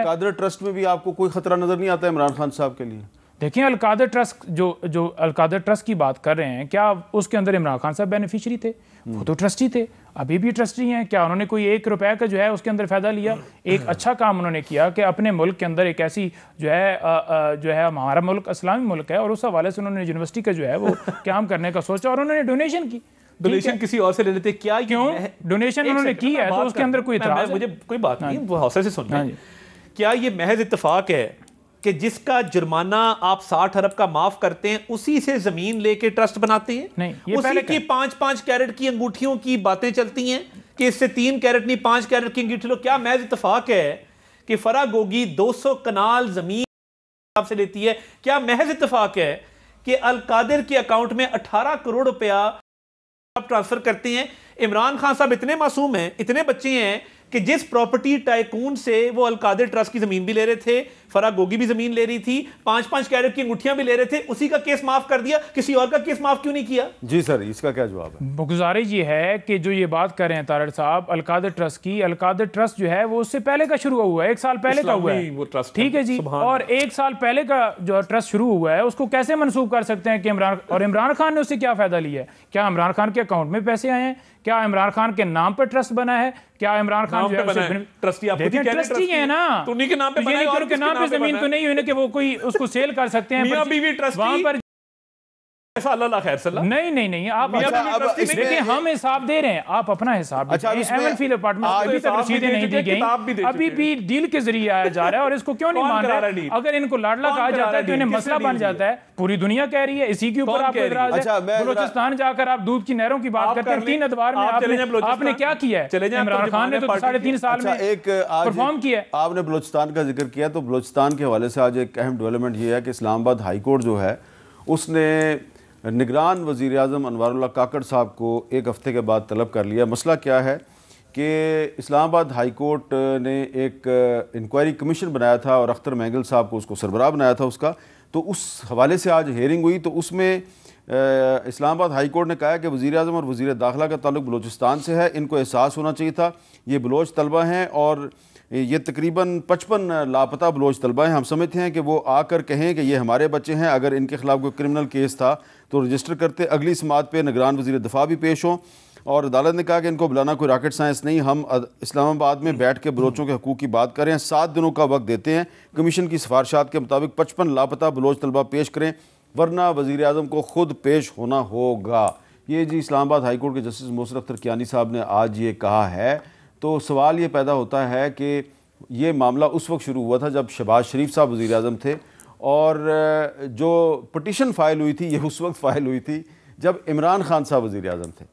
Kader trust में भी आपको कोई खतरा नजर नहीं आता इमरान खान साहब के लिए? देखिए, अलकादर ट्रस्ट जो अलकादर ट्रस्ट की बात कर रहे हैं, क्या उसके अंदर इमरान खान साहब बेनिफिशियरी थे? वो तो ट्रस्टी थे, अभी भी ट्रस्टी हैं। क्या उन्होंने कोई 1 रुपए का जो है उसके अंदर फ़ायदा लिया? एक अच्छा काम उन्होंने किया कि अपने मुल्क के अंदर एक ऐसी जो है हमारा मुल्क इस्लामी मुल्क है, और उस हवाले से उन्होंने यूनिवर्सिटी का जो है वो काम करने का सोचा, और उन्होंने डोनेशन की। डोनेशन किसी और से ले लेते क्या? क्यों डोनेशन उन्होंने की है तो उसके अंदर कोई इतराज़? मुझे कोई बात नहीं, वो हौसले से सुनिए। क्या ये महज इत्तेफाक है कि जिसका जुर्माना आप 60 अरब का माफ करते हैं उसी से जमीन लेके ट्रस्ट बनाते हैं? नहीं, ये उसी की 5-5 कैरेट की अंगूठियों की बातें चलती हैं कि इससे 3 कैरेट नहीं 5 कैरेट की अंगूठी लो। क्या महज इत्तेफाक है कि फरा गोगी 200 कनाल जमीन आपसे लेती है? क्या महज इत्तेफाक है कि अलकादिर के अकाउंट में 18 करोड़ रुपया आप ट्रांसफर करते हैं? इमरान खान साहब इतने मासूम हैं, इतने बच्चे हैं कि जिस प्रॉपर्टी टाइकून से वो अलकादिर ट्रस्ट की जमीन भी ले रहे थे, फरा गोगी भी जमीन ले रही थी, 5-5 कैरेट की अंगूठियां भी ले रहे थे, उसी का केस माफ कर दिया, किसी और का केस माफ क्यों नहीं किया? जी सर, इसका क्या जवाब है? गुजारिश ये है कि जो ये बात कर रहे हैं तारड़ साहब अलकादिर ट्रस्ट की, अलकादिर ट्रस्ट जो है वो उससे पहले का शुरू हुआ है, 1 साल पहले का हुआ है, ठीक है जी। और 1 साल पहले का जो ट्रस्ट शुरू हुआ है उसको कैसे मनसूब कर सकते हैं कि इमरान खान ने उससे क्या फायदा लिया है? क्या इमरान खान के अकाउंट में पैसे आए हैं? क्या इमरान खान के नाम पर ट्रस्ट बना है? क्या इमरान खान जो है ट्रस्टी है ना, तो उन्हीं के नाम पे बनाया, और के नाम पे जमीन तो नहीं हुई ना कि वो कोई उसको सेल कर सकते हैं वहां पर। नहीं, आप देखिए, हम हिसाब दे रहे हैं, आप अपना हिसाब। अच्छा, अभी तक रसीदें नहीं दी गई, अभी भी डील के जरिए आया जा रहा है, और इसको क्यों नहीं मान रहा? अगर इनको लाडला कहा जाता है तो इन्हें मसला बन जाता है। पूरी दुनिया कह रही है, इसी के ऊपर आपको इतराज है। बलूचिस्तान जाकर आप दूध की नहरों की बात करते हैं, 3 अदवार में आपने क्या किया है? इमरान खान ने तो 3.5 साल में एक परफॉर्म किया। आपने बलूचिस्तान का जिक्र किया, तो बलूचिस्तान के हवाले से आज एक अहम डेवलपमेंट ये है कि इस्लामाबाद हाई कोर्ट जो है उसने निगरान वज़ीर आज़म अनवारुल्लाह काकड़ साहब को 1 हफ़्ते के बाद तलब कर लिया। मसला क्या है कि इस्लामाबाद हाई कोर्ट ने एक इंक्वायरी कमीशन बनाया था और अख्तर महंगल साहब को उसको सरबराह बनाया था उसका, तो उस हवाले से आज हेयरिंग हुई। तो उसमें इस्लामाबाद हाई कोर्ट ने कहा है कि वज़ीर आज़म और वज़ीर दाखिला का ताल्लुक़ बलूचिस्तान से है, इनको एहसास होना चाहिए था, ये बलोच तलबा हैं और ये तकरीबन 55 लापता बलोच तलबा हैं। हम समझते हैं कि वो आकर कहें कि ये हमारे बच्चे हैं, अगर इनके ख़िलाफ़ कोई क्रिमिनल केस था तो रजिस्टर करते। अगली समात पे निगरान वज़ीर दिफा भी पेश हों, और अदालत ने कहा कि इनको बुलाना कोई रॉकेट साइंस नहीं, हम इस्लामाबाद में बैठ के बलोचों के हकूक़ की बात करें। 7 दिनों का वक्त देते हैं, कमीशन की सिफारिशात के मुताबिक 55 लापता बलोच तलबा पेश करें, वरना वज़ीर आज़म को ख़ुद पेश होना होगा। ये जी इस्लामाबाद हाई कोर्ट के जस्टिस मोहसिन अख्तर कियानी साहब ने आज ये कहा है। तो सवाल ये पैदा होता है कि ये मामला उस वक्त शुरू हुआ था जब शहबाज शरीफ साहब वज़ीर आज़म थे, और जो पटिशन फ़ाइल हुई थी ये उस वक्त फ़ाइल हुई थी जब इमरान खान साहब वज़ीर आज़म थे।